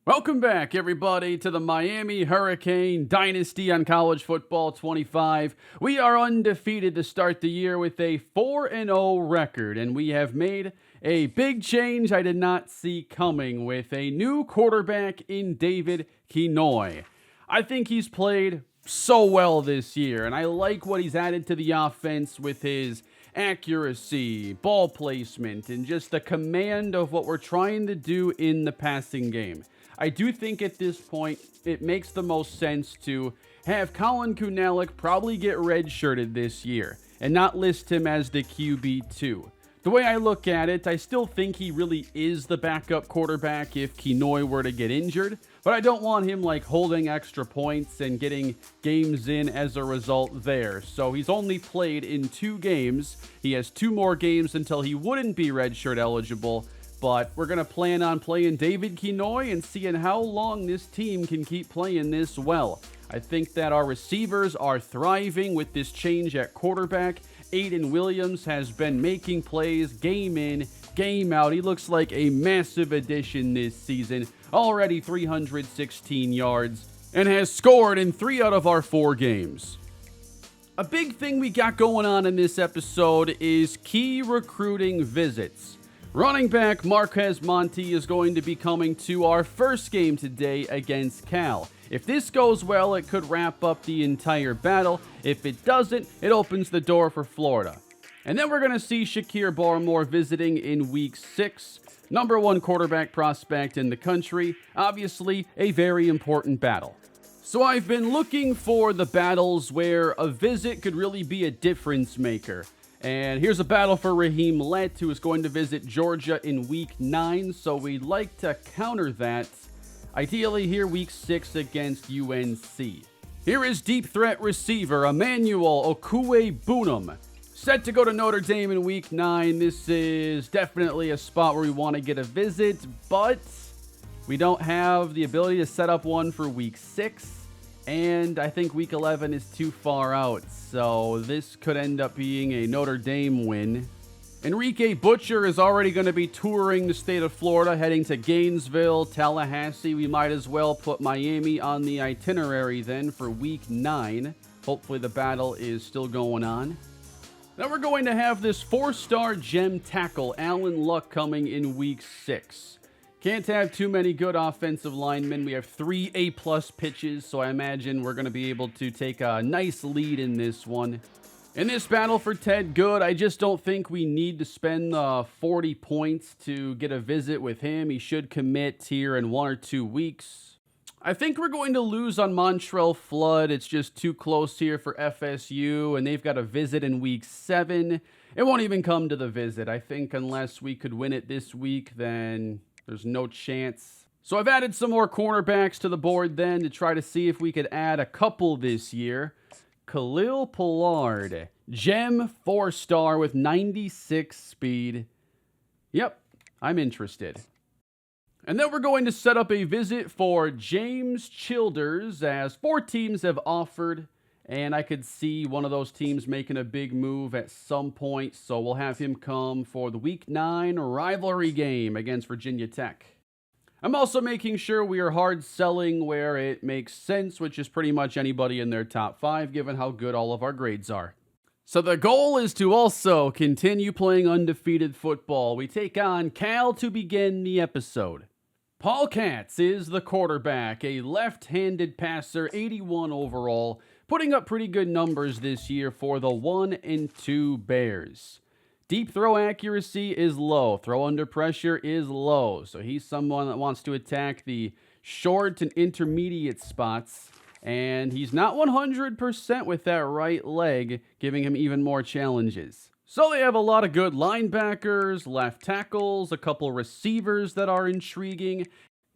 Welcome back, everybody, to the Miami Hurricane Dynasty on College Football 25. We are undefeated to start the year with a 4-0 record, and we have made a big change I did not see coming with a new quarterback in David Kinoy. I think he's played so well this year, and I like what he's added to the offense with his accuracy, ball placement, and just the command of what we're trying to do in the passing game. I do think at this point it makes the most sense to have Colin Kunalik probably get redshirted this year and not list him as the QB2. The way I look at it, I still think he really is the backup quarterback if Kinoy were to get injured, but I don't want him holding extra points and getting games in as a result there. So he's only played in 2 games. He has 2 more games until he wouldn't be redshirt eligible. But we're going to plan on playing David Kinoy and seeing how long this team can keep playing this well. I think that our receivers are thriving with this change at quarterback. Aiden Williams has been making plays game in, game out. He looks like a massive addition this season. Already 316 yards and has scored in 3 out of our 4 games. A big thing we got going on in this episode is key recruiting visits. Running back Marquez Monty is going to be coming to our first game today against Cal. If this goes well, it could wrap up the entire battle. If it doesn't, it opens the door for Florida. And then we're going to see Shakir Barmore visiting in week 6. Number 1 quarterback prospect in the country. Obviously, a very important battle. So I've been looking for the battles where a visit could really be a difference maker. And here's a battle for Raheem Lett, who is going to visit Georgia in week 9. So we'd like to counter that. Ideally here week 6 against UNC. Here is deep threat receiver Emmanuel Okwuegbunam. Set to go to Notre Dame in week 9. This is definitely a spot where we want to get a visit, but we don't have the ability to set up one for week 6. And I think week 11 is too far out, so this could end up being a Notre Dame win. Enrique Butcher is already going to be touring the state of Florida, heading to Gainesville, Tallahassee. We might as well put Miami on the itinerary then for week 9. Hopefully the battle is still going on. Then we're going to have this 4-star gem tackle, Alan Luck, coming in week 6. Can't have too many good offensive linemen. We have 3 A-plus pitches, so I imagine we're going to be able to take a nice lead in this one. In this battle for Ted Good, I just don't think we need to spend 40 points to get a visit with him. He should commit here in 1 or 2 weeks. I think we're going to lose on Montrell Flood. It's just too close here for FSU, and they've got a visit in week 7. It won't even come to the visit. I think unless we could win it this week, then there's no chance. So I've added some more cornerbacks to the board then to try to see if we could add a couple this year. Khalil Pollard, gem 4-star with 96 speed. Yep, I'm interested. And then we're going to set up a visit for James Childers, as 4 teams have offered, and I could see one of those teams making a big move at some point, so we'll have him come for the Week 9 rivalry game against Virginia Tech. I'm also making sure we are hard selling where it makes sense, which is pretty much anybody in their top 5, given how good all of our grades are. So the goal is to also continue playing undefeated football. We take on Cal to begin the episode. Paul Katz is the quarterback, a left-handed passer, 81 overall, putting up pretty good numbers this year for the 1-2 Bears. Deep throw accuracy is low. Throw under pressure is low. So he's someone that wants to attack the short and intermediate spots. And he's not 100% with that right leg, giving him even more challenges. So they have a lot of good linebackers, left tackles, a couple receivers that are intriguing.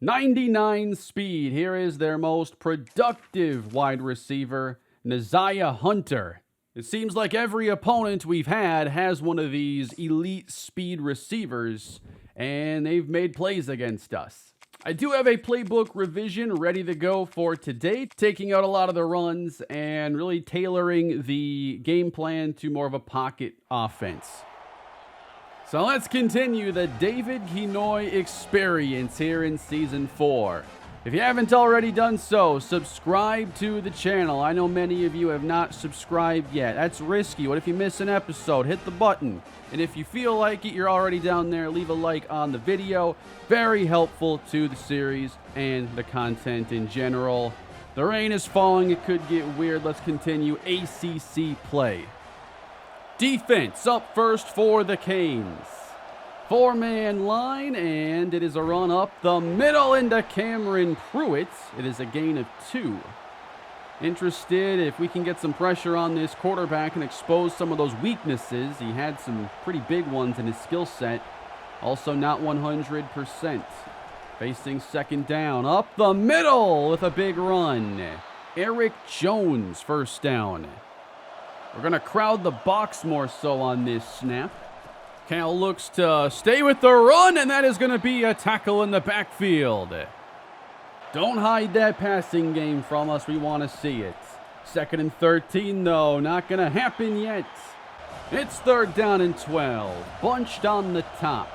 99 speed. Here is their most productive wide receiver, Naziah Hunter. It seems like every opponent we've had has one of these elite speed receivers, and they've made plays against us. I do have a playbook revision ready to go for today, taking out a lot of the runs and really tailoring the game plan to more of a pocket offense. So let's continue the David Kinoy experience here in Season 4. If you haven't already done so, subscribe to the channel. I know many of you have not subscribed yet. That's risky. What if you miss an episode? Hit the button. And if you feel like it, you're already down there, leave a like on the video. Very helpful to the series and the content in general. The rain is falling. It could get weird. Let's continue ACC play. Defense up first for the Canes. 4-man line, and it is a run up the middle into Cameron Pruitt. It is a gain of 2. Interested if we can get some pressure on this quarterback and expose some of those weaknesses. He had some pretty big ones in his skill set. Also not 100%. Facing second down, up the middle with a big run. Eric Jones, first down. We're going to crowd the box more so on this snap. Cal looks to stay with the run, and that is going to be a tackle in the backfield. Don't hide that passing game from us. We want to see it. 2nd and 13, though. Not going to happen yet. It's 3rd down and 12. Bunched on the top.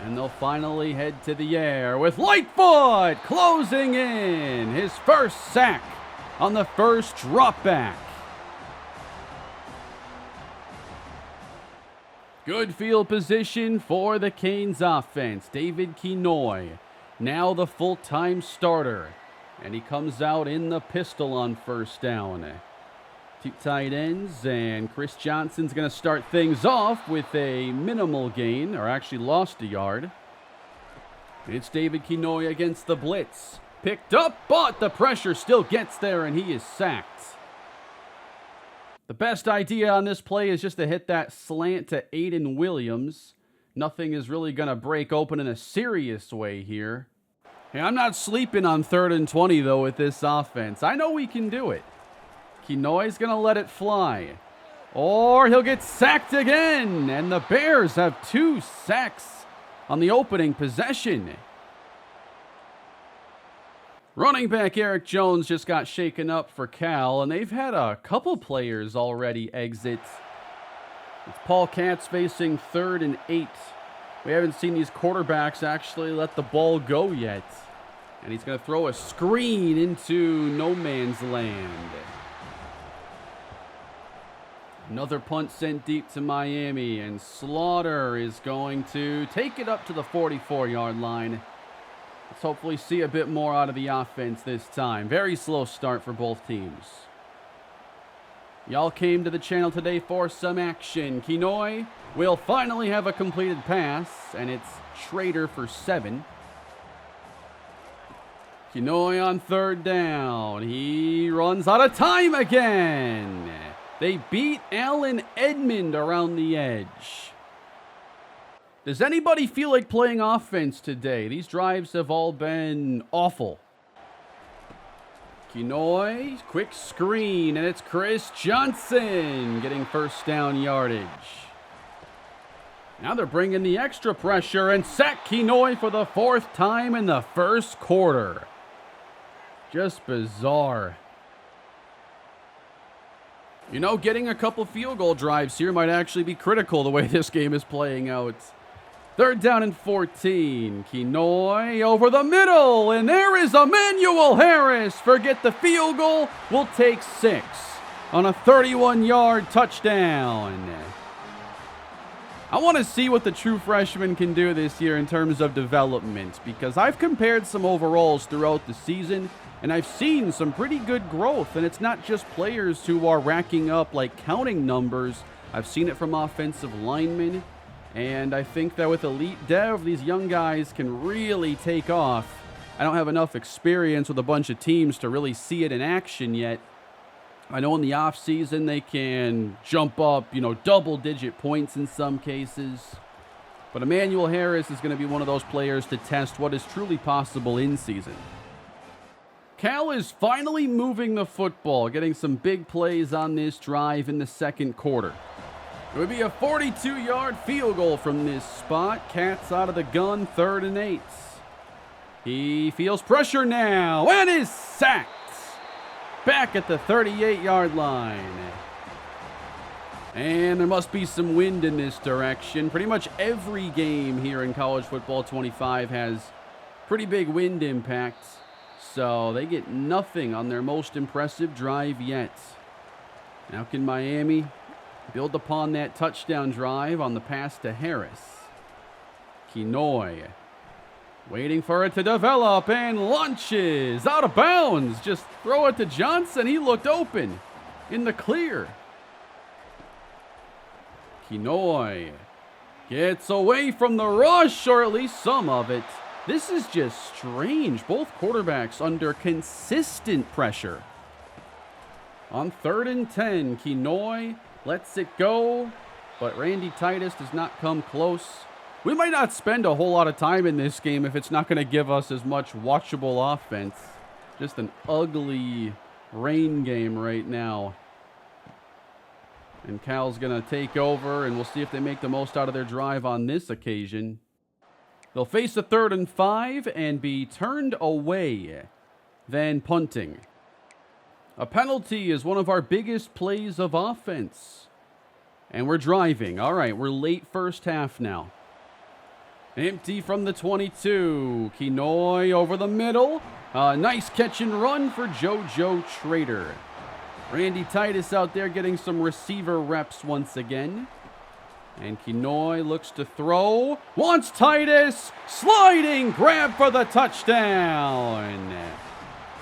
And they'll finally head to the air with Lightfoot closing in. His first sack on the first drop back. Good field position for the Canes offense. David Kinoy, now the full-time starter. And he comes out in the pistol on first down. 2 tight ends, and Chris Johnson's going to start things off with a minimal gain, or actually lost a yard. It's David Kinoy against the blitz. Picked up, but the pressure still gets there, and he is sacked. The best idea on this play is just to hit that slant to Aiden Williams. Nothing is really going to break open in a serious way here. Hey, I'm not sleeping on 3rd and 20, though, with this offense. I know we can do it. Kinoy's going to let it fly. Or he'll get sacked again. And the Bears have 2 sacks on the opening possession. Running back Eric Jones just got shaken up for Cal, and they've had a couple players already exit. It's Paul Katz facing 3rd and 8. We haven't seen these quarterbacks actually let the ball go yet. And he's going to throw a screen into no man's land. Another punt sent deep to Miami, and Slaughter is going to take it up to the 44-yard line. Let's hopefully see a bit more out of the offense this time. Very slow start for both teams. Y'all came to the channel today for some action. Kinoy will finally have a completed pass, and it's Schrader for 7. Kinoy on 3rd down. He runs out of time again. They beat Allen Edmond around the edge. Does anybody feel like playing offense today? These drives have all been awful. Kinoy, quick screen, and it's Chris Johnson getting first down yardage. Now they're bringing the extra pressure and sack Kinoy for the 4th time in the first quarter. Just bizarre. You know, getting a couple field goal drives here might actually be critical the way this game is playing out. 3rd down and 14. Kinoy over the middle, and there is Emmanuel Harris. Forget the field goal. We'll take 6 on a 31-yard touchdown. I want to see what the true freshman can do this year in terms of development, because I've compared some overalls throughout the season, and I've seen some pretty good growth, and it's not just players who are racking up like counting numbers. I've seen it from offensive linemen. And I think that with elite dev, these young guys can really take off. I don't have enough experience with a bunch of teams to really see it in action yet. I know in the offseason they can jump up, double-digit points in some cases. But Emmanuel Harris is going to be one of those players to test what is truly possible in season. Cal is finally moving the football, getting some big plays on this drive in the second quarter. It would be a 42-yard field goal from this spot. Katz out of the gun, 3rd and 8. He feels pressure now and is sacked. Back at the 38-yard line. And there must be some wind in this direction. Pretty much every game here in college football 25 has pretty big wind impact. So they get nothing on their most impressive drive yet. Now can Miami build upon that touchdown drive on the pass to Harris. Kinoy waiting for it to develop and launches out of bounds. Just throw it to Johnson. He looked open in the clear. Kinoy gets away from the rush, or at least some of it. This is just strange. Both quarterbacks under consistent pressure. On 3rd and 10, Kinoy lets it go, but Randy Titus does not come close. We might not spend a whole lot of time in this game if it's not going to give us as much watchable offense. Just an ugly rain game right now. And Cal's going to take over, and we'll see if they make the most out of their drive on this occasion. They'll face a 3rd and 5 and be turned away, then punting. A penalty is one of our biggest plays of offense. And we're driving. All right, we're late first half now. Empty from the 22. Kinoy over the middle. Nice catch and run for JoJo Trader. Randy Titus out there getting some receiver reps once again. And Kinoy looks to throw. Wants Titus. Sliding grab for the touchdown.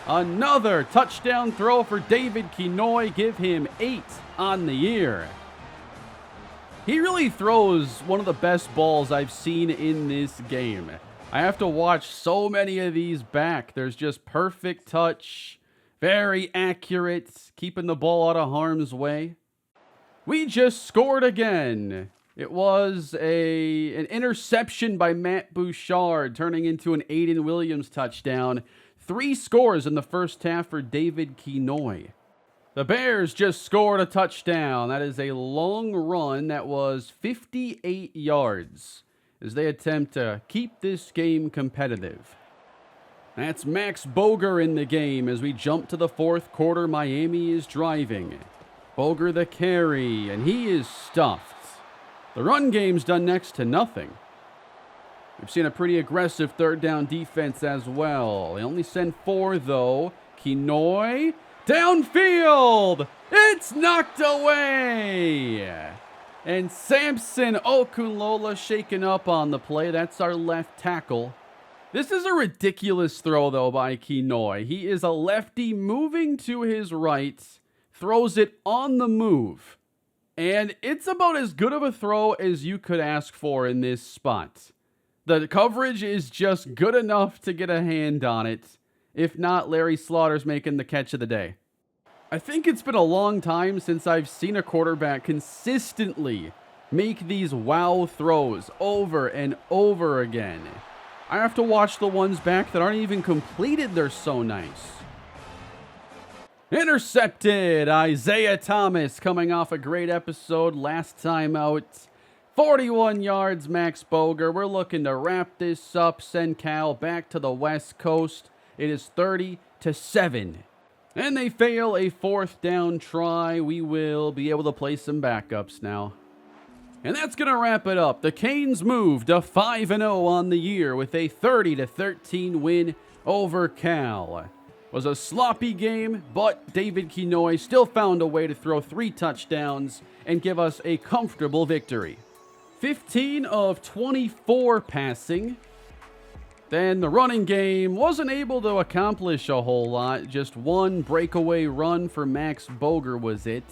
Another touchdown throw for David Kinoy. Give him 8 on the year. He really throws one of the best balls I've seen in this game. I have to watch so many of these back. There's just perfect touch. Very accurate, keeping the ball out of harm's way. We just scored again. It was an interception by Matt Bouchard, turning into an Aiden Williams touchdown. 3 scores in the first half for David Kinoy. The Bears just scored a touchdown. That is a long run that was 58 yards as they attempt to keep this game competitive. That's Max Boger in the game as we jump to the 4th quarter. Miami is driving. Boger the carry, and he is stuffed. The run game's done next to nothing. We've seen a pretty aggressive 3rd down defense as well. They only send 4, though. Kinoy, downfield! It's knocked away! And Samson Okunlola shaken up on the play. That's our left tackle. This is a ridiculous throw, though, by Kinoy. He is a lefty moving to his right, throws it on the move. And it's about as good of a throw as you could ask for in this spot. The coverage is just good enough to get a hand on it. If not, Larry Slaughter's making the catch of the day. I think it's been a long time since I've seen a quarterback consistently make these wow throws over and over again. I have to watch the ones back that aren't even completed. They're so nice. Intercepted. Isaiah Thomas coming off a great episode last time out. 41 yards, Max Boger. We're looking to wrap this up, send Cal back to the West Coast. It is 30-7. And they fail a 4th down try. We will be able to play some backups now. And that's going to wrap it up. The Canes moved to 5-0 on the year with a 30-13 win over Cal. It was a sloppy game, but David Kinoy still found a way to throw 3 touchdowns and give us a comfortable victory. 15 of 24 passing. Then the running game wasn't able to accomplish a whole lot. Just 1 breakaway run for Max Boger was it.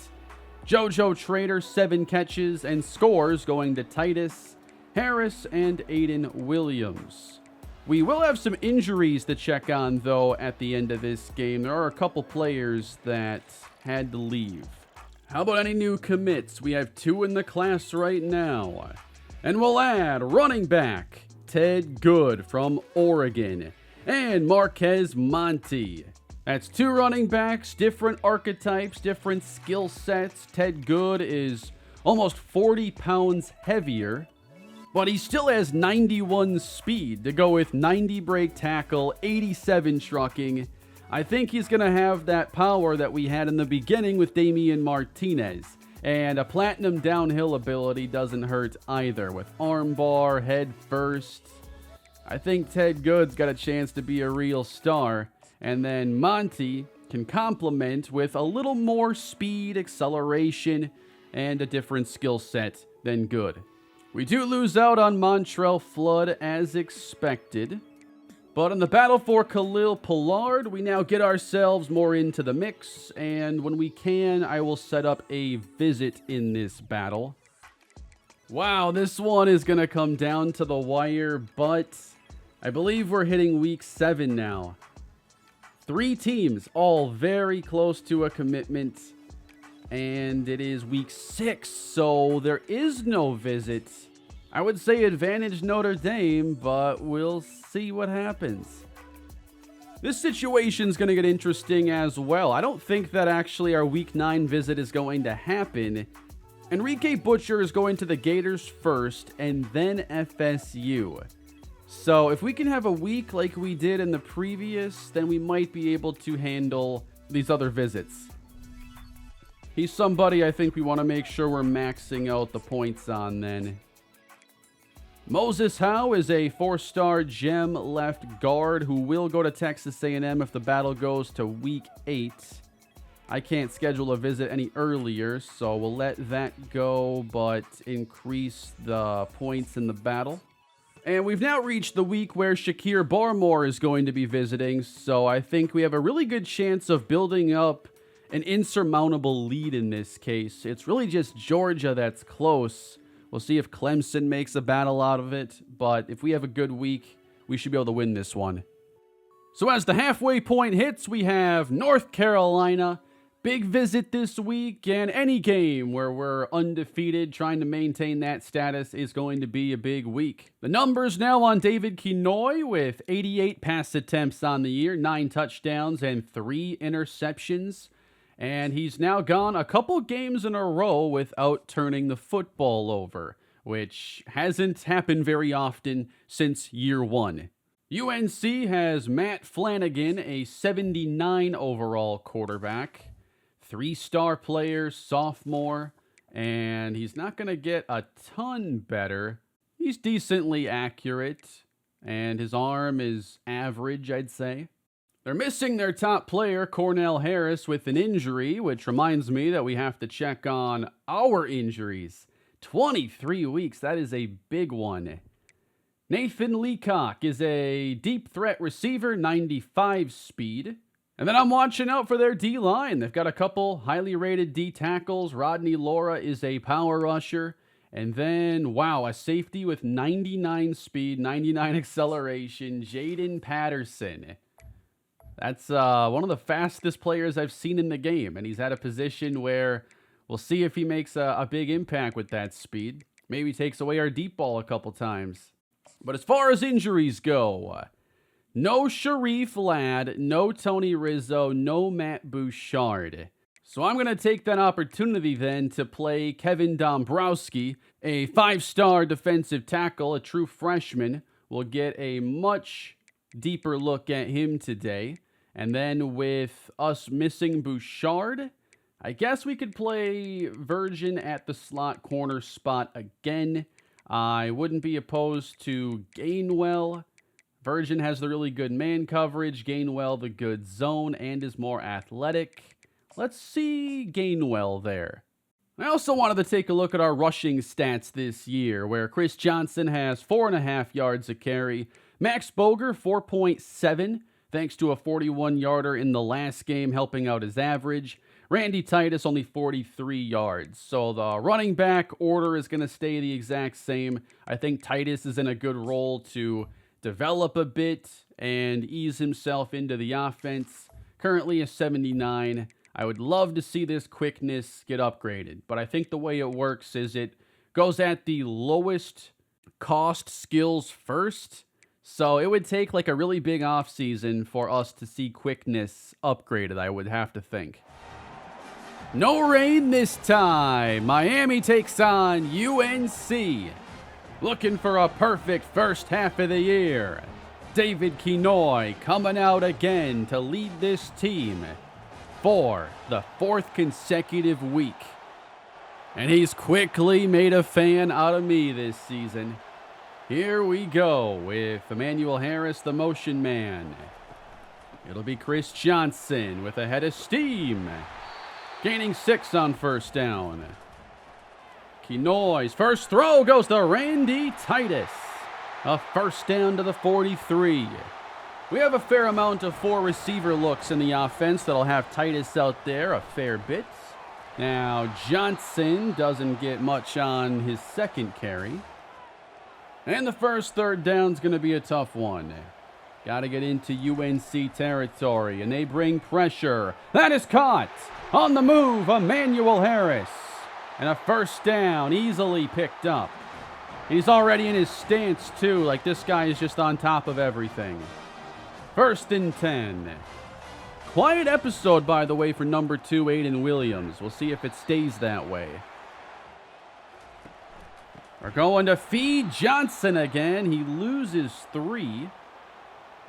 JoJo Trader, 7 catches and scores going to Titus, Harris, and Aiden Williams. We will have some injuries to check on, though, at the end of this game. There are a couple players that had to leave. How about any new commits? We have 2 in the class right now. And we'll add running back Ted Good from Oregon and Marquez Monty. That's 2 running backs, different archetypes, different skill sets. Ted Good is almost 40 pounds heavier, but he still has 91 speed to go with 90 break tackle, 87 trucking. I think he's going to have that power that we had in the beginning with Damian Martinez. And a platinum downhill ability doesn't hurt either, with armbar, head first. I think Ted Good's got a chance to be a real star. And then Monty can complement with a little more speed, acceleration, and a different skill set than Good. We do lose out on Montrell Flood as expected. But in the battle for Khalil Pollard, we now get ourselves more into the mix. And when we can, I will set up a visit in this battle. Wow, this one is going to come down to the wire, but I believe we're hitting week 7 now. 3 teams, all very close to a commitment. And it is week 6, so there is no visit. I would say advantage Notre Dame, but we'll see what happens. This situation's going to get interesting as well. I don't think that actually our week 9 visit is going to happen. Enrique Butcher is going to the Gators first, and then FSU. So if we can have a week like we did in the previous, then we might be able to handle these other visits. He's somebody I think we want to make sure we're maxing out the points on then. Moses Howe is a 4-star gem left guard who will go to Texas A&M if the battle goes to week 8. I can't schedule a visit any earlier, so we'll let that go, but increase the points in the battle. And we've now reached the week where Shakir Barmore is going to be visiting, so I think we have a really good chance of building up an insurmountable lead in this case. It's really just Georgia that's close. We'll see if Clemson makes a battle out of it, but if we have a good week, we should be able to win this one. So as the halfway point hits, we have North Carolina. Big visit this week, and any game where we're undefeated, trying to maintain that status is going to be a big week. The numbers now on David Kinoy with 88 pass attempts on the year, 9 touchdowns, and 3 interceptions. And he's now gone a couple games in a row without turning the football over, which hasn't happened very often since year 1. UNC has Matt Flanagan, a 79 overall quarterback, 3-star player, sophomore, and he's not going to get a ton better. He's decently accurate, and his arm is average, I'd say. They're missing their top player, Cornell Harris, with an injury, which reminds me that we have to check on our injuries. 23 weeks, that is a big one. Nathan Leacock is a deep threat receiver, 95 speed. And then I'm watching out for their D-line. They've got a couple highly rated D tackles. Rodney Laura is a power rusher. And then, wow, a safety with 99 speed, 99 acceleration, Jaden Patterson. That's one of the fastest players I've seen in the game, and he's at a position where we'll see if he makes a big impact with that speed. Maybe takes away our deep ball a couple times. But as far as injuries go, no Sharif Ladd, no Tony Rizzo, no Matt Bouchard. So I'm going to take that opportunity then to play Kevin Dombrowski, a 5-star defensive tackle, a true freshman. We'll get a much deeper look at him today. And then with us missing Bouchard, I guess we could play Virgin at the slot corner spot again. I wouldn't be opposed to Gainwell. Virgin has the really good man coverage, Gainwell the good zone, and is more athletic. Let's see Gainwell there. I also wanted to take a look at our rushing stats this year, where Chris Johnson has 4.5 yards a carry. Max Boger, 4.7, thanks to a 41-yarder in the last game, helping out his average. Randy Titus, only 43 yards. So the running back order is going to stay the exact same. I think Titus is in a good role to develop a bit and ease himself into the offense. Currently a 79. I would love to see this quickness get upgraded, but I think the way it works is it goes at the lowest cost skills first. So it would take like a really big offseason for us to see quickness upgraded, I would have to think. No rain this time. Miami takes on UNC. Looking for a perfect first half of the year. David Kinoy coming out again to lead this team for the 4th consecutive week. And he's quickly made a fan out of me this season. Here we go with Emmanuel Harris, the motion man. It'll be Chris Johnson with a head of steam. Gaining 6 on first down. Kenoy's first throw goes to Randy Titus. A first down to the 43. We have a fair amount of 4 receiver looks in the offense that'll have Titus out there a fair bit. Now, Johnson doesn't get much on his second carry. And the first third down's going to be a tough one. Got to get into UNC territory, and they bring pressure. That is caught. On the move, Emmanuel Harris. And a first down, easily picked up. He's already in his stance, too, like this guy is just on top of everything. 1st and 10. Quiet episode, by the way, for number 2, Aiden Williams. We'll see if it stays that way. We're going to feed Johnson again. He loses 3.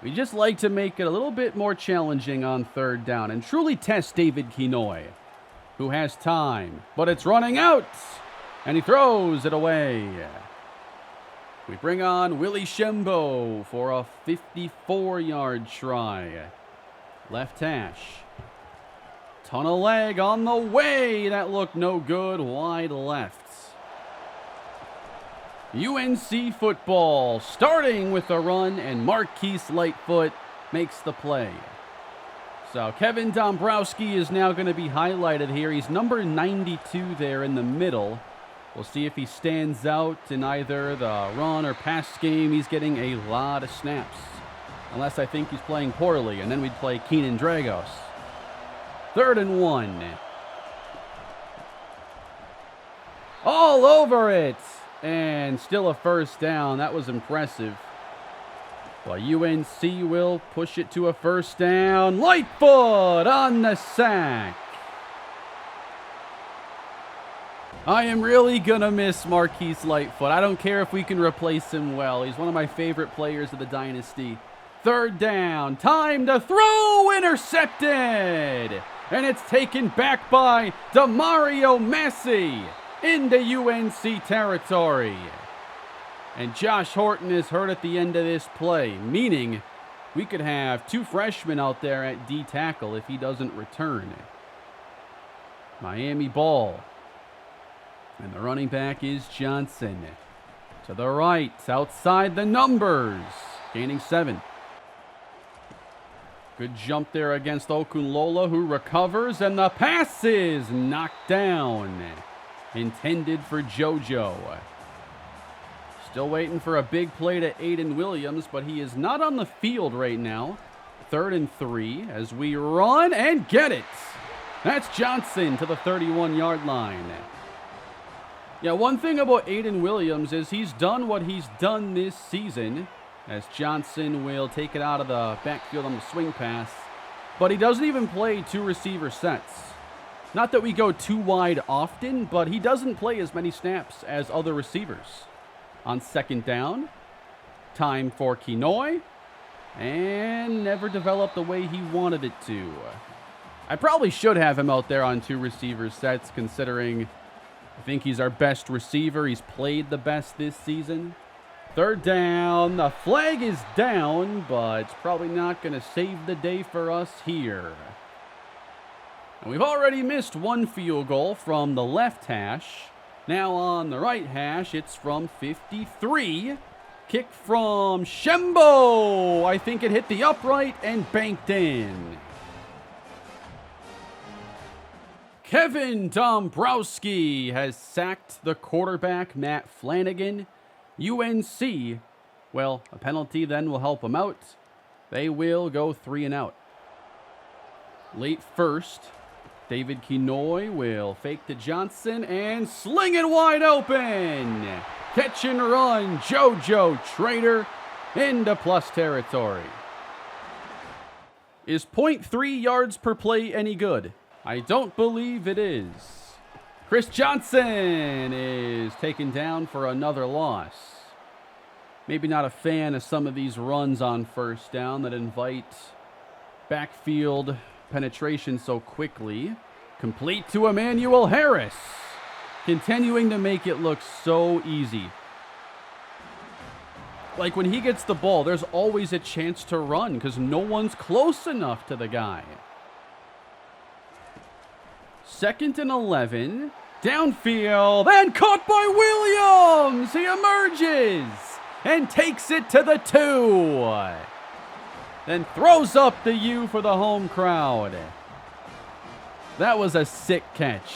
We just like to make it a little bit more challenging on third down and truly test David Kenoy, who has time, but it's running out, and he throws it away. We bring on Willie Shembo for a 54-yard try. Left hash. Ton of leg on the way. That looked no good. Wide left. UNC football starting with a run, and Marquise Lightfoot makes the play. So Kevin Dombrowski is now going to be highlighted here. He's number 92 there in the middle. We'll see if he stands out in either the run or pass game. He's getting a lot of snaps. Unless I think he's playing poorly, and then we'd play Keenan Dragos. 3rd and 1. All over it. And still a first down. That was impressive. Well, UNC will push it to a first down. Lightfoot on the sack. I am really going to miss Marquise Lightfoot. I don't care if we can replace him well. He's one of my favorite players of the Dynasty. 3rd down. Time to throw. Intercepted. And it's taken back by Demario Massey into UNC territory. And Josh Horton is hurt at the end of this play, meaning we could have 2 freshmen out there at D tackle if he doesn't return. Miami ball. And the running back is Johnson. To the right, outside the numbers. Gaining 7. Good jump there against Okunlola, who recovers, and the pass is knocked down. Intended for JoJo. Still waiting for a big play to Aiden Williams, but he is not on the field right now. 3rd and 3 as we run and get it. That's Johnson to the 31-yard line. Yeah, one thing about Aiden Williams is he's done what he's done this season, as Johnson will take it out of the backfield on the swing pass, but he doesn't even play 2 receiver sets. Not that we go too wide often, but he doesn't play as many snaps as other receivers. On 2nd down, time for Kenoy, and never developed the way he wanted it to. I probably should have him out there on 2 receiver sets, considering I think he's our best receiver. He's played the best this season. 3rd down, the flag is down, but it's probably not going to save the day for us here. And we've already missed 1 field goal from the left hash. Now on the right hash, it's from 53. Kick from Shembo. I think it hit the upright and banked in. Kevin Dombrowski has sacked the quarterback, Matt Flanagan. UNC, well, a penalty then will help them out. They will go 3 and out. Late first, David Kenoy will fake to Johnson and sling it wide open. Catch and run, JoJo Trader into plus territory. Is 0.3 yards per play any good? I don't believe it is. Chris Johnson is taken down for another loss. Maybe not a fan of some of these runs on first down that invite backfield penetration so quickly. Complete to Emmanuel Harris. Continuing to make it look so easy. Like when he gets the ball, there's always a chance to run because no one's close enough to the guy. 2nd and 11. Downfield and caught by Williams. He emerges and takes it to the 2. Then throws up the U for the home crowd. That was a sick catch.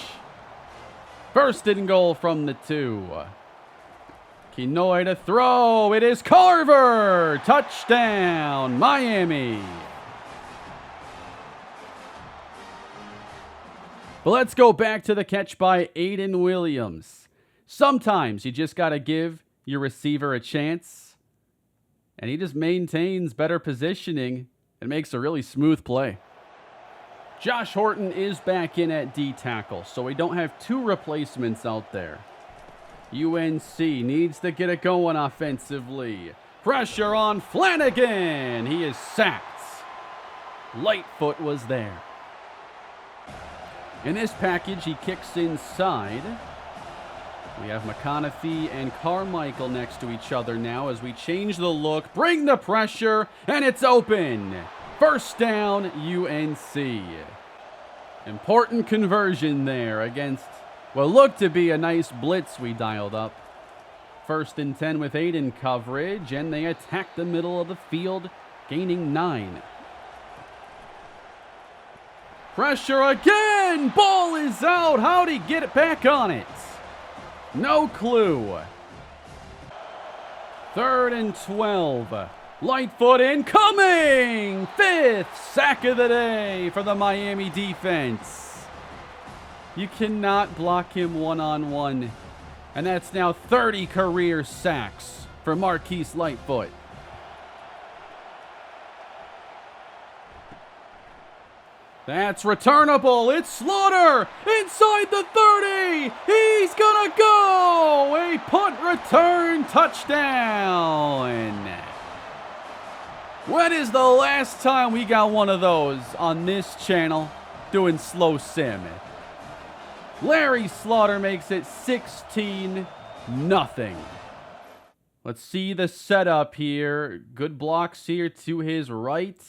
1st and goal from the 2. Kinoy to throw. It is Carver. Touchdown, Miami. But let's go back to the catch by Aiden Williams. Sometimes you just got to give your receiver a chance. And he just maintains better positioning and makes a really smooth play. Josh Horton is back in at D tackle, so we don't have 2 replacements out there. UNC needs to get it going offensively. Pressure on Flanagan. He is sacked. Lightfoot was there. In this package, he kicks inside. We have McConaughey and Carmichael next to each other now as we change the look, bring the pressure, and it's open. 1st down, UNC. Important conversion there against what looked to be a nice blitz we dialed up. 1st and 10 with 8 in coverage, and they attack the middle of the field, gaining 9. Pressure again! Ball is out! How'd he get it back on it? No clue. 3rd and 12. Lightfoot incoming! 5th sack of the day for the Miami defense. You cannot block him one-on-one. And that's now 30 career sacks for Marquise Lightfoot. That's returnable. It's Slaughter inside the 30. He's gonna go. A punt return touchdown. When is the last time we got one of those on this channel doing slow sim? Larry Slaughter makes it 16-0. Let's see the setup here. Good blocks here to his right.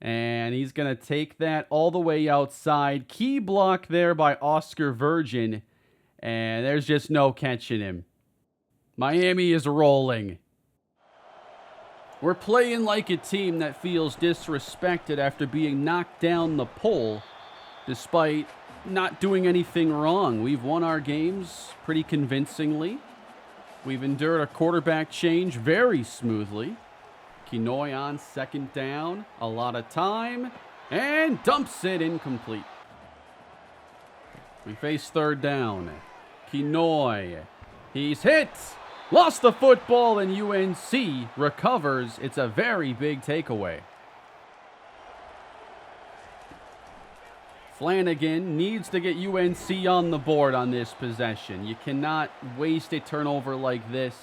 And he's going to take that all the way outside. Key block there by Oscar Virgin. And there's just no catching him. Miami is rolling. We're playing like a team that feels disrespected after being knocked down the pole, despite not doing anything wrong. We've won our games pretty convincingly. We've endured a quarterback change very smoothly. Kinoy on 2nd down, a lot of time, and dumps it incomplete. We face 3rd down. Kinoy, he's hit, lost the football, and UNC recovers. It's a very big takeaway. Flanagan needs to get UNC on the board on this possession. You cannot waste a turnover like this.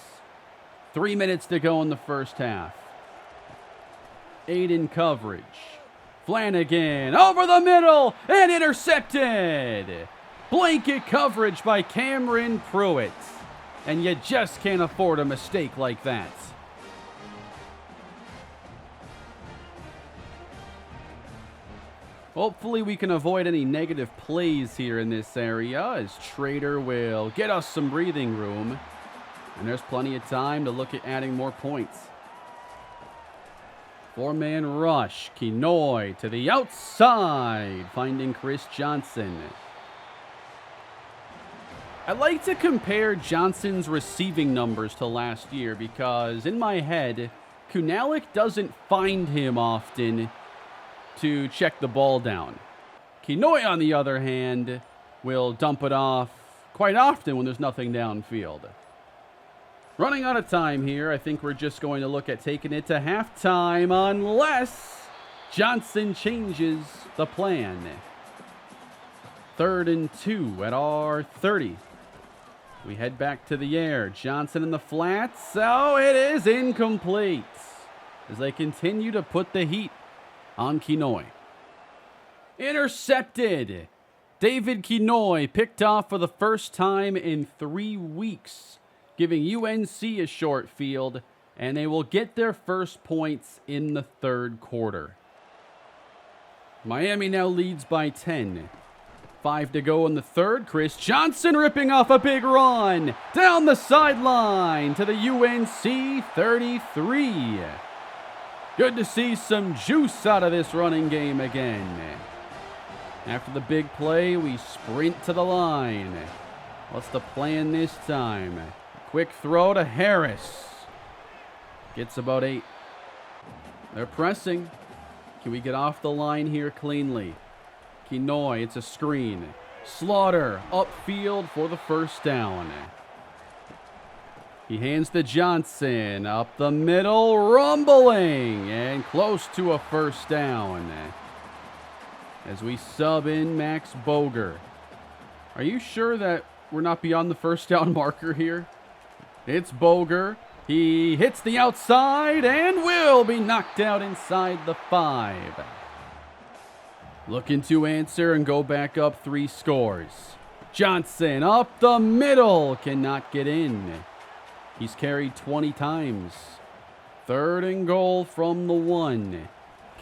3 minutes to go in the 1st half. 8 in coverage. Flanagan over the middle and intercepted. Blanket coverage by Cameron Pruitt. And you just can't afford a mistake like that. Hopefully we can avoid any negative plays here in this area as Trader will get us some breathing room. And there's plenty of time to look at adding more points. 4-man rush. Kinoy to the outside, finding Chris Johnson. I like to compare Johnson's receiving numbers to last year because in my head, Kunalik doesn't find him often to check the ball down. Kinoy, on the other hand, will dump it off quite often when there's nothing downfield. Running out of time here. I think we're just going to look at taking it to halftime unless Johnson changes the plan. 3rd and 2 at our 30. We head back to the air. Johnson in the flats. So it is incomplete as they continue to put the heat on Kinoy. Intercepted. David Kinoy picked off for the first time in 3 weeks, giving UNC a short field, and they will get their first points in the third quarter. Miami now leads by 10. 5 to go in the third. Chris Johnson ripping off a big run down the sideline to the UNC 33. Good to see some juice out of this running game again. After the big play, we sprint to the line. What's the plan this time? Quick throw to Harris. Gets about 8. They're pressing. Can we get off the line here cleanly? Kinoy, it's a screen. Slaughter upfield for the first down. He hands to Johnson up the middle, rumbling, and close to a first down. As we sub in Max Boger. Are you sure that we're not beyond the first down marker here? It's Boger. He hits the outside and will be knocked out inside the 5. Looking to answer and go back up 3 scores. Johnson up the middle, cannot get in. He's carried 20 times. 3rd and goal from the 1.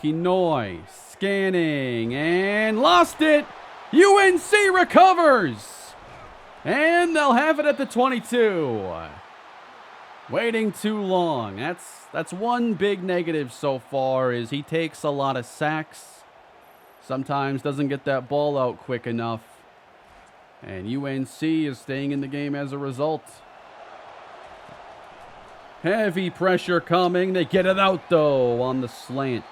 Kinoy scanning and lost it. UNC recovers. And they'll have it at the 22. Waiting too long. That's one big negative so far is he takes a lot of sacks. Sometimes doesn't get that ball out quick enough. And UNC is staying in the game as a result. Heavy pressure coming. They get it out though on the slant.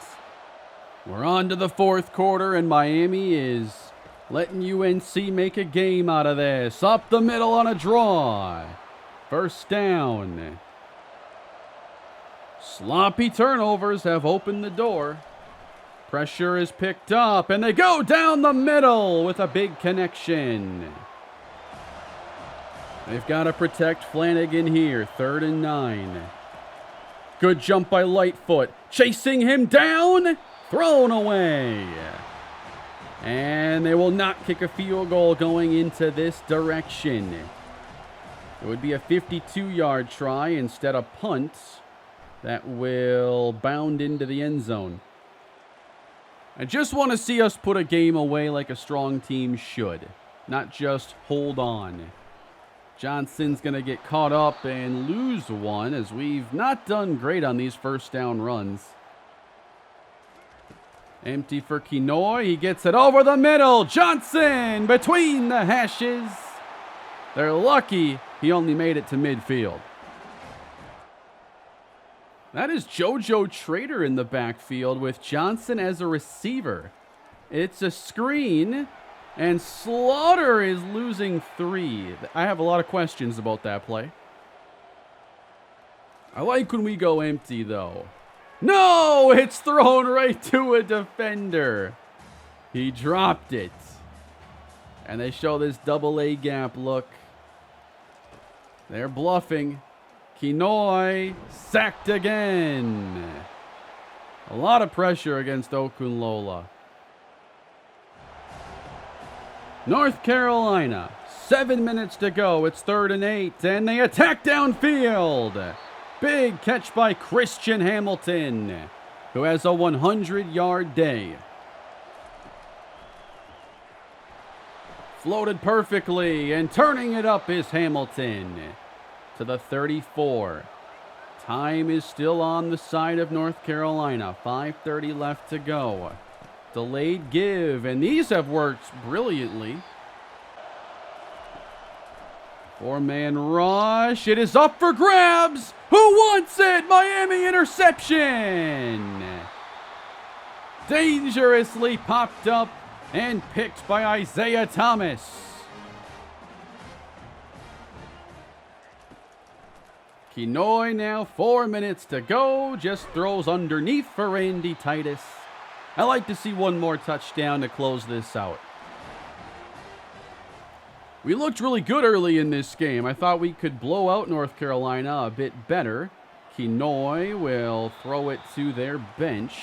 We're on to the 4th quarter, and Miami is letting UNC make a game out of this. Up the middle on a draw. First down. Sloppy turnovers have opened the door. Pressure is picked up, and they go down the middle with a big connection. They've got to protect Flanagan here. 3rd and 9. Good jump by Lightfoot. Chasing him down. Thrown away. And they will not kick a field goal going into this direction. It would be a 52-yard try instead of punt that will bound into the end zone. I just want to see us put a game away like a strong team should, not just hold on. Johnson's going to get caught up and lose one, as we've not done great on these first down runs. Empty for Kinoy. He gets it over the middle. Johnson between the hashes. They're lucky he only made it to midfield. That is JoJo Trader in the backfield with Johnson as a receiver. It's a screen, and Slaughter is losing 3. I have a lot of questions about that play. I like when we go empty, though. No, it's thrown right to a defender. He dropped it. And they show this double A gap look. They're bluffing. Kinoy sacked again. A lot of pressure against Okunlola. North Carolina, 7 minutes to go. It's 3rd and 8, and they attack downfield. Big catch by Christian Hamilton, who has a 100-yard day. Floated perfectly, and turning it up is Hamilton to the 34. Time is still on the side of North Carolina. 5:30 left to go. Delayed give, and these have worked brilliantly. 4-man rush. It is up for grabs. Who wants it? Miami interception. Dangerously popped up and picked by Isaiah Thomas. Kinoy now 4 minutes to go. Just throws underneath for Randy Titus. I like to see one more touchdown to close this out. We looked really good early in this game. I thought we could blow out North Carolina a bit better. Kinoy will throw it to their bench.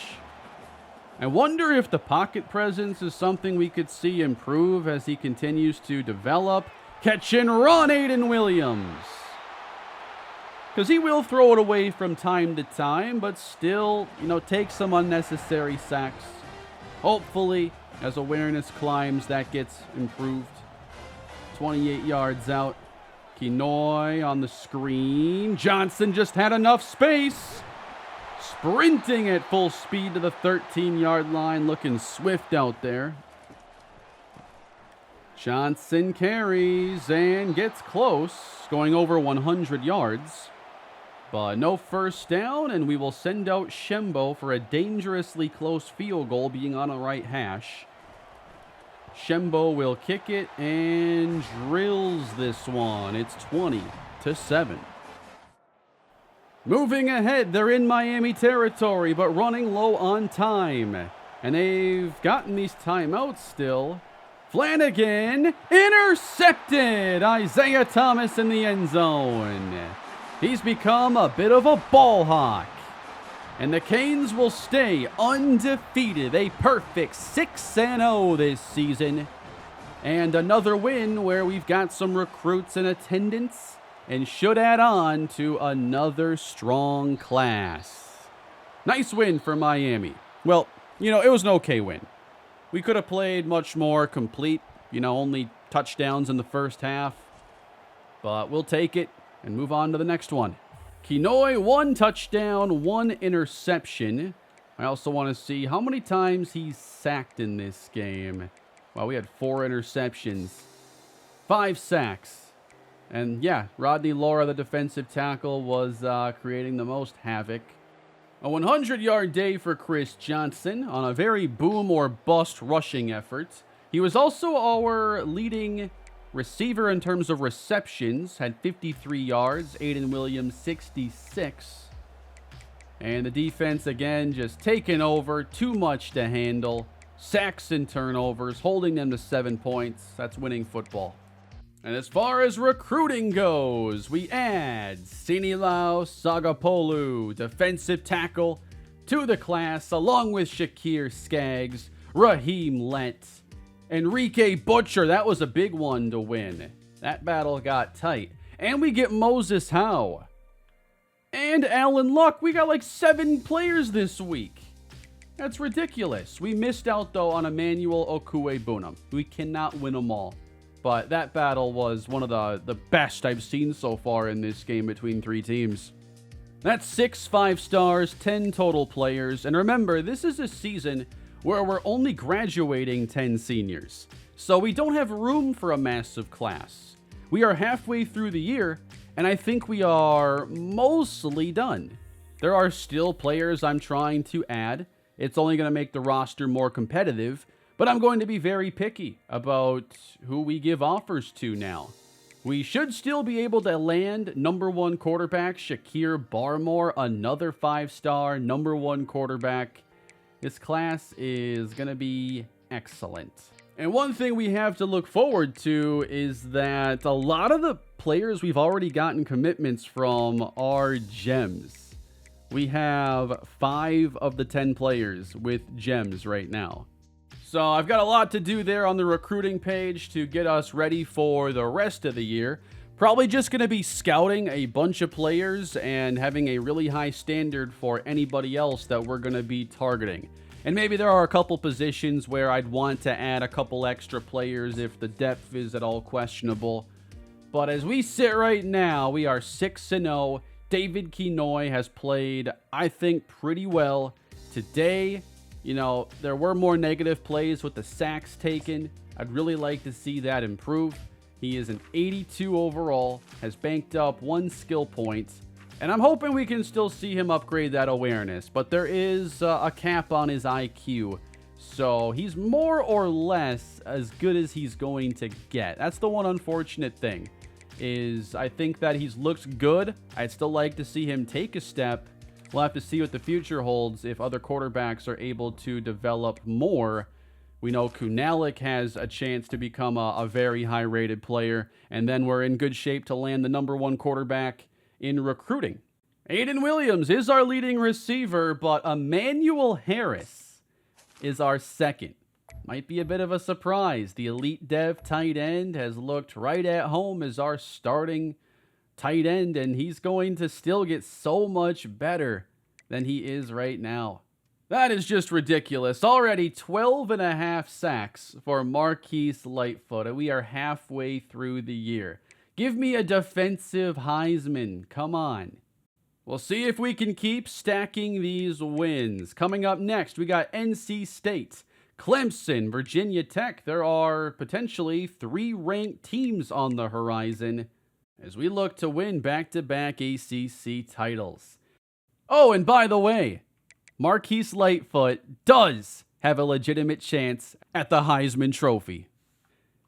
I wonder if the pocket presence is something we could see improve as he continues to develop. Catch and run, Aiden Williams. Because he will throw it away from time to time, but still, take some unnecessary sacks. Hopefully, as awareness climbs, that gets improved. 28 yards out. Kinoy on the screen. Johnson just had enough space. Sprinting at full speed to the 13-yard line, looking swift out there. Johnson carries and gets close, going over 100 yards. But no first down, and we will send out Shembo for a dangerously close field goal being on a right hash. Shembo will kick it and drills this one. It's 20-7. Moving ahead, they're in Miami territory, but running low on time. And they've gotten these timeouts still. Flanagan, intercepted! Isaiah Thomas in the end zone. He's become a bit of a ball hawk. And the Canes will stay undefeated. A perfect 6-0 this season. And another win where we've got some recruits in attendance and should add on to another strong class. Nice win for Miami. Well, it was an okay win. We could have played much more complete, only touchdowns in the first half. But we'll take it and move on to the next one. Kinoy, 1 touchdown, 1 interception. I also want to see how many times he's sacked in this game. Well, we had 4 interceptions, 5 sacks. And yeah, Rodney Laura, the defensive tackle, was creating the most havoc. A 100-yard day for Chris Johnson on a very boom or bust rushing effort. He was also our leading receiver in terms of receptions, had 53 yards, Aiden Williams 66. And the defense, again, just taking over, too much to handle. Sacks and turnovers, holding them to 7 points. That's winning football. And as far as recruiting goes, we add Sinilau Sagapolu, defensive tackle, to the class, along with Shakir Skaggs, Raheem Lent, Enrique Butcher. That was a big one to win. That battle got tight. And we get Moses Howe. And Alan Luck. We got like 7 players this week. That's ridiculous. We missed out, though, on Emmanuel Okuebunam. We cannot win them all. But that battle was one of the best I've seen so far in this game between 3 teams. That's 6 5-stars, 10 total players. And remember, this is a season where we're only graduating 10 seniors. So we don't have room for a massive class. We are halfway through the year, and I think we are mostly done. There are still players I'm trying to add. It's only going to make the roster more competitive. But I'm going to be very picky about who we give offers to now. We should still be able to land number 1 quarterback Shakir Barmore, another 5-star number 1 quarterback. This class is going to be excellent. And one thing we have to look forward to is that a lot of the players we've already gotten commitments from are gems. We have 5 of the 10 players with gems right now. So I've got a lot to do there on the recruiting page to get us ready for the rest of the year. Probably just going to be scouting a bunch of players and having a really high standard for anybody else that we're going to be targeting. And maybe there are a couple positions where I'd want to add a couple extra players if the depth is at all questionable. But as we sit right now, we are 6-0. David Kinoy has played, I think, pretty well. Today, there were more negative plays with the sacks taken. I'd really like to see that improve. He is an 82 overall, has banked up 1 skill point, and I'm hoping we can still see him upgrade that awareness, but there is a cap on his IQ, so he's more or less as good as he's going to get. That's the one unfortunate thing, is I think that he's looks good. I'd still like to see him take a step. We'll have to see what the future holds if other quarterbacks are able to develop more. We know Kunalik has a chance to become a very high-rated player, and then we're in good shape to land the number 1 quarterback in recruiting. Aiden Williams is our leading receiver, but Emmanuel Harris is our second. Might be a bit of a surprise. The elite dev tight end has looked right at home as our starting tight end, and he's going to still get so much better than he is right now. That is just ridiculous. Already 12.5 sacks for Marquise Lightfoot, and we are halfway through the year. Give me a defensive Heisman. Come on. We'll see if we can keep stacking these wins. Coming up next, we got NC State, Clemson, Virginia Tech. There are potentially 3 ranked teams on the horizon as we look to win back-to-back ACC titles. Oh, and by the way, Marquise Lightfoot does have a legitimate chance at the Heisman Trophy.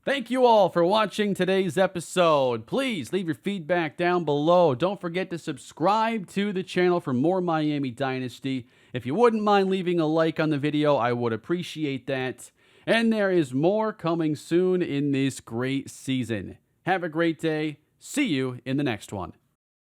Thank you all for watching today's episode. Please leave your feedback down below. Don't forget to subscribe to the channel for more Miami Dynasty. If you wouldn't mind leaving a like on the video, I would appreciate that. And there is more coming soon in this great season. Have a great day. See you in the next one.